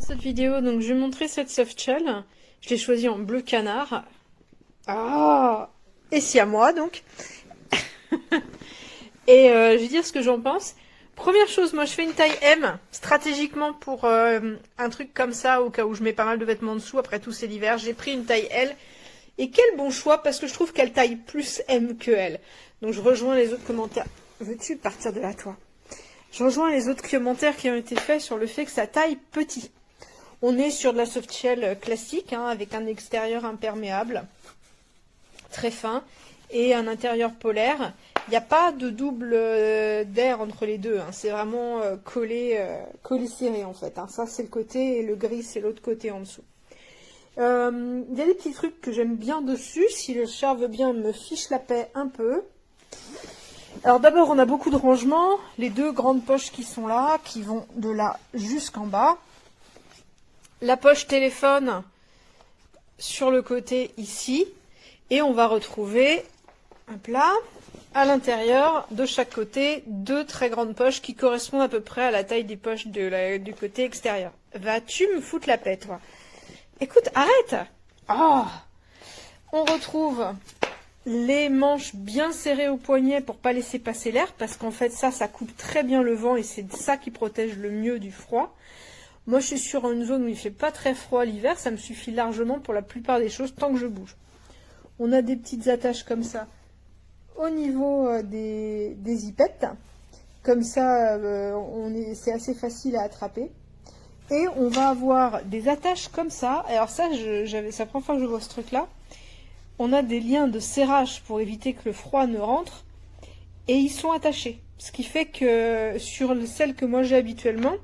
Cette vidéo, donc je vais montrer cette softshell. Je l'ai choisie en bleu canard. Ah, et si à moi donc. Et je vais dire ce que j'en pense. Première chose, moi je fais une taille M, stratégiquement pour un truc comme ça, au cas où je mets pas mal de vêtements en dessous, après tout c'est l'hiver, j'ai pris une taille L. Et quel bon choix, parce que je trouve qu'elle taille plus M que L. Donc je rejoins les autres commentaires. Veux-tu partir de là, toi? Je rejoins les autres commentaires qui ont été faits sur le fait que ça taille petit. On est sur de la softshell classique, hein, avec un extérieur imperméable, très fin, et un intérieur polaire. Il n'y a pas de double d'air entre les deux, hein. C'est vraiment collé serré en fait, hein. Ça c'est le côté et le gris c'est l'autre côté en dessous. Il y a des petits trucs que j'aime bien dessus, si le chat veut bien me fiche la paix un peu. Alors d'abord on a beaucoup de rangements, les deux grandes poches qui sont là, qui vont de là jusqu'en bas. La poche téléphone sur le côté ici, et on va retrouver, hop là, à l'intérieur de chaque côté, deux très grandes poches qui correspondent à peu près à la taille des poches du côté extérieur. Vas-tu me foutre la paix, toi? Écoute, arrête! Oh, on retrouve les manches bien serrées au poignet pour pas laisser passer l'air, parce qu'en fait ça coupe très bien le vent et c'est ça qui protège le mieux du froid. Moi je suis sur une zone où il fait pas très froid l'hiver, ça me suffit largement pour la plupart des choses tant que je bouge. On a des petites attaches comme ça au niveau des zippettes, comme ça c'est assez facile à attraper. Et on va avoir des attaches comme ça. Alors ça, c'est la première fois que je vois ce truc-là. On a des liens de serrage pour éviter que le froid ne rentre. Et ils sont attachés. Ce qui fait que sur celles que moi j'ai habituellement,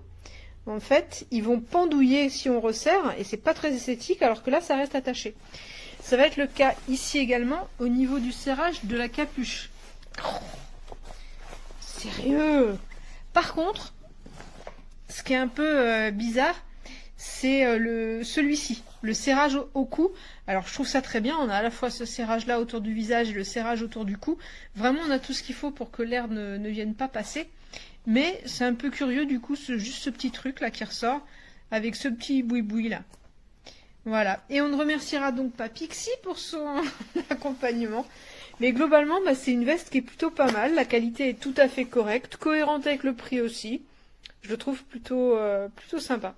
en fait, ils vont pendouiller si on resserre. Et c'est pas très esthétique, alors que là, ça reste attaché. Ça va être le cas ici également, au niveau du serrage de la capuche. Sérieux? Par contre, ce qui est un peu bizarre, c'est celui-ci, le serrage au cou. Alors je trouve ça très bien, on a à la fois ce serrage là autour du visage et le serrage autour du cou. Vraiment on a tout ce qu'il faut pour que l'air ne vienne pas passer. Mais c'est un peu curieux du coup, juste ce petit truc là qui ressort, avec ce petit boui-boui là. Voilà, et on ne remerciera donc pas Pixie pour son accompagnement. Mais globalement, c'est une veste qui est plutôt pas mal, la qualité est tout à fait correcte, cohérente avec le prix aussi. Je le trouve plutôt sympa.